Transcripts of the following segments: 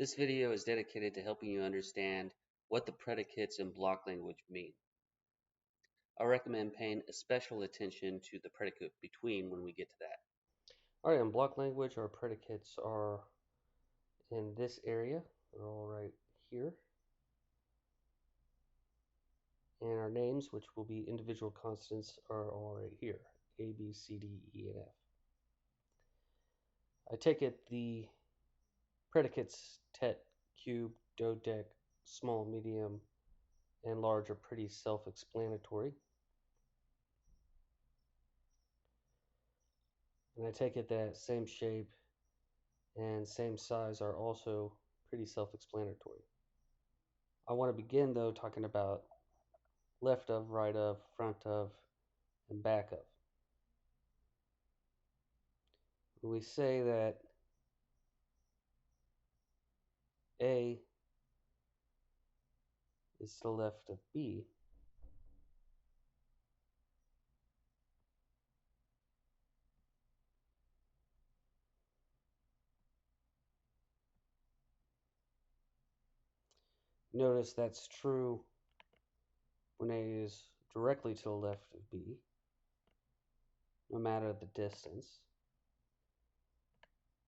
This video is dedicated to helping you understand what the predicates in block language mean. I recommend paying special attention to the predicate between when we get to that. Alright, in block language, our predicates are in this area. They're all right here. And our names, which will be individual constants, are all right here. A, B, C, D, E, and F. I take it the predicates tet, cube, dodec, small, medium, and large are pretty self-explanatory. And I take it that same shape and same size are also pretty self-explanatory. I want to begin, though, talking about left of, right of, front of, and back of. When we say that A is to the left of B, notice that's true when A is directly to the left of B, no matter the distance.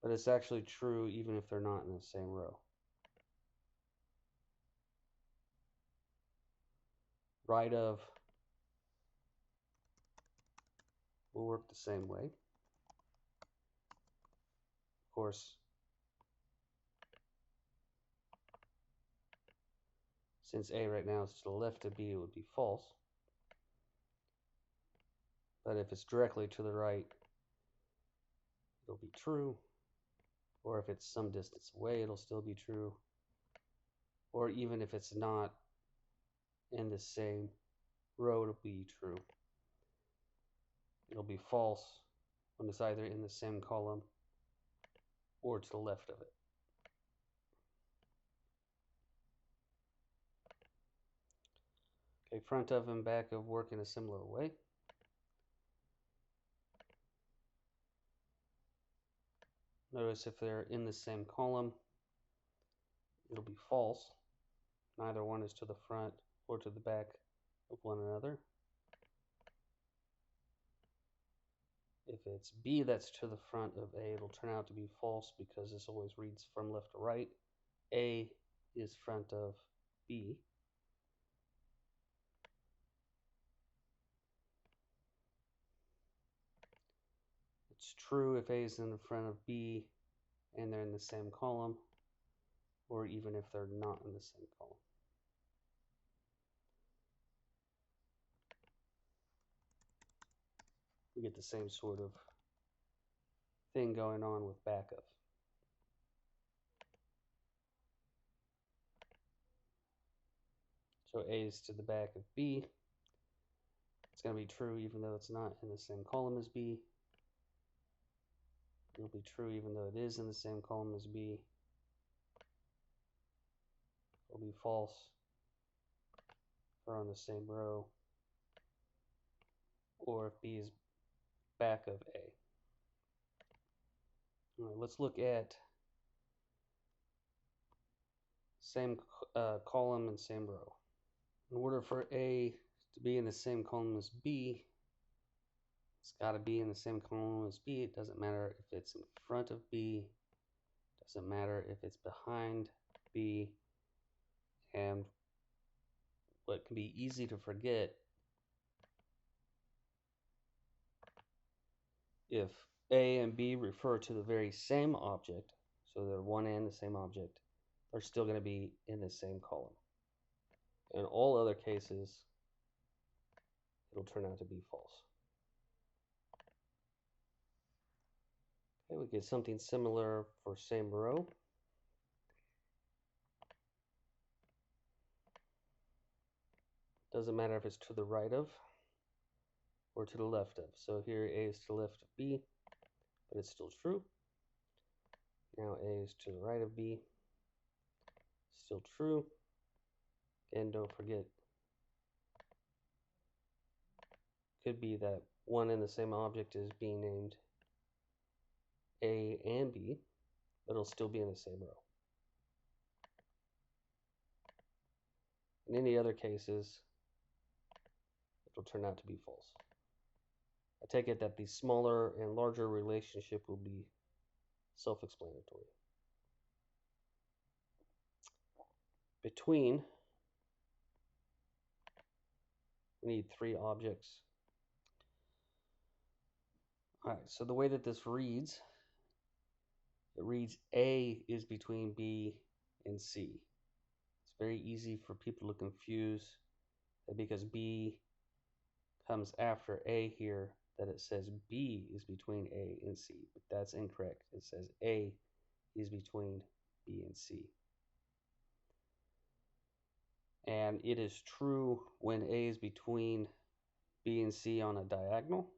But it's actually true even if they're not in the same row. Right of will work the same way. Of course, since A right now is to the left of B, it would be false. But if it's directly to the right, it'll be true. Or if it's some distance away, it'll still be true. Or even if it's not in the same row, it'll be true. It'll be false when it's either in the same column or to the left of it. Okay, front of and back of work in a similar way. Notice if they're in the same column, it'll be false. Neither one is to the front or to the back of one another. If it's B that's to the front of A, it'll turn out to be false because this always reads from left to right. A is front of B. It's true if A is in the front of B and they're in the same column, or even if they're not in the same column. We get the same sort of thing going on with back of. So A is to the back of B. It's going to be true even though it's not in the same column as B. It'll be true even though it is in the same column as B. It'll be false if they're on the same row, or if B is back of A. All right, let's look at same column and same row. In order for A to be in the same column as B, it's got to be in the same column as B. It doesn't matter if it's in front of B. It doesn't matter if it's behind B. And what can be easy to forget, if A and B refer to the very same object, so they're one and the same object, they're still going to be in the same column. In all other cases, it'll turn out to be false. Okay, we get something similar for same row. Doesn't matter if it's to the right of or to the left of. So here A is to the left of B, but it's still true. Now A is to the right of B, still true. And don't forget, could be that one and the same object is being named A and B, but it'll still be in the same row. In any other cases, it'll turn out to be false. I take it that the smaller and larger relationship will be self-explanatory. Between, we need three objects. All right, so the way that this reads, it reads A is between B and C. It's very easy for people to confuse that because B comes after A here, that it says B is between A and C, but that's incorrect. It says A is between B and C. And it is true when A is between B and C on a diagonal.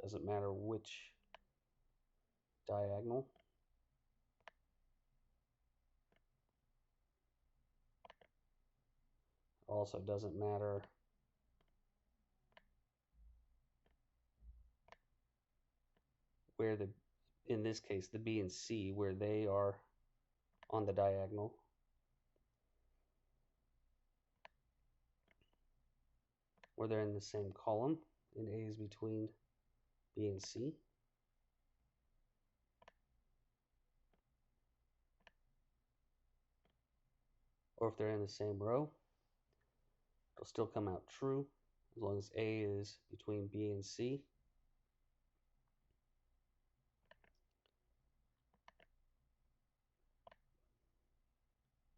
Doesn't matter which diagonal. Also doesn't matter where the, in this case, the B and C, where they are on the diagonal. Where they're in the same column, and A is between B and C. Or if they're in the same row, it'll still come out true as long as A is between B and C.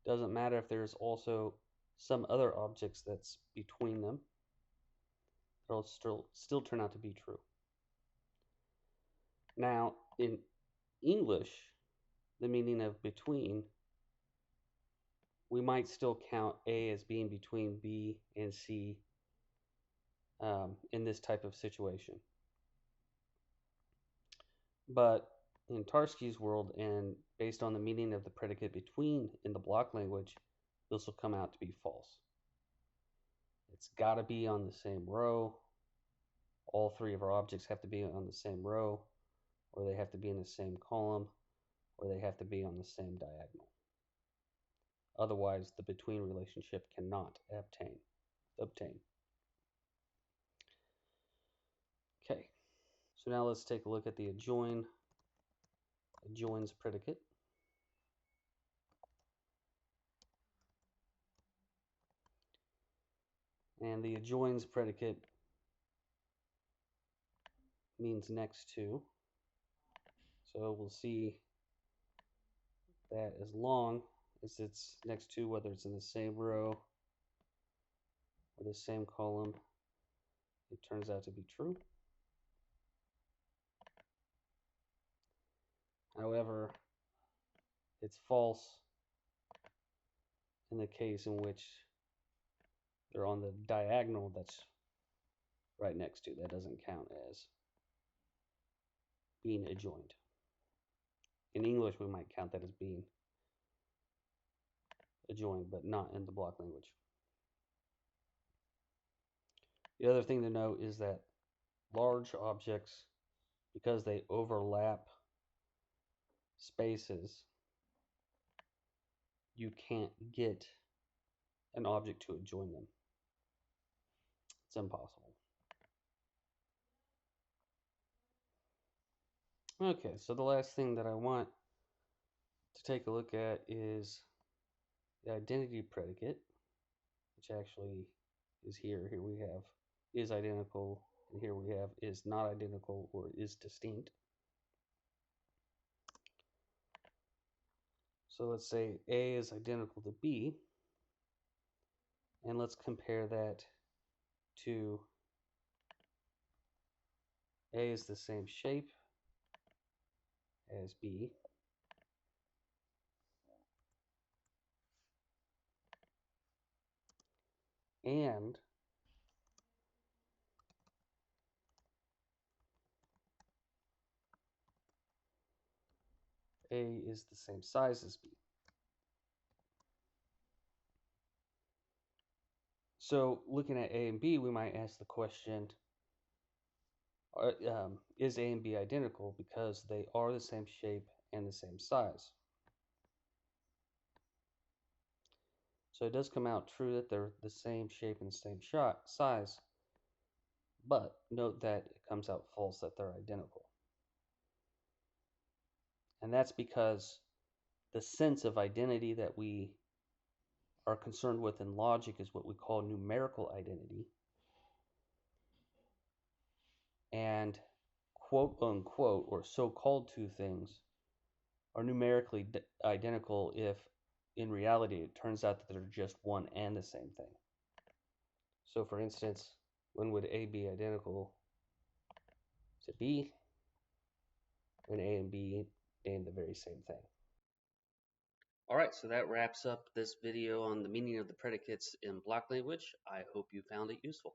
Doesn't matter if there's also some other objects that's between them. It'll still turn out to be true. Now, in English, the meaning of between, we might still count A as being between B and C in this type of situation. But in Tarski's world, and based on the meaning of the predicate between in the block language, this will come out to be false. It's got to be on the same row. All three of our objects have to be on the same row, or they have to be in the same column, or they have to be on the same diagonal. Otherwise, the between relationship cannot obtain. Okay, so now let's take a look at the adjoins predicate. And the adjoins predicate means next to. So we'll see that as long as it's next to, whether it's in the same row or the same column, it turns out to be true. However, it's false in the case in which they're on the diagonal that's right next to. That doesn't count as being adjoined. In English, we might count that as being adjoined, but not in the block language. The other thing to note is that large objects, because they overlap spaces, you can't get an object to adjoin them. It's impossible. Okay, so the last thing that I want to take a look at is the identity predicate, which actually is here. Here we have is identical, and here we have is not identical or is distinct. So let's say A is identical to B, and let's compare that to A is the same shape as B, and A is the same size as B. So looking at A and B, we might ask the question, is A and B identical because they are the same shape and the same size? So it does come out true that they're the same shape and same size, but note that it comes out false that they're identical. And that's because the sense of identity that we are concerned with in logic is what we call numerical identity. And quote unquote, or so called two things, are numerically identical if in reality it turns out that they're just one and the same thing. So, for instance, when would A be identical to B when A and B name the very same thing? All right, so that wraps up this video on the meaning of the predicates in block language. I hope you found it useful.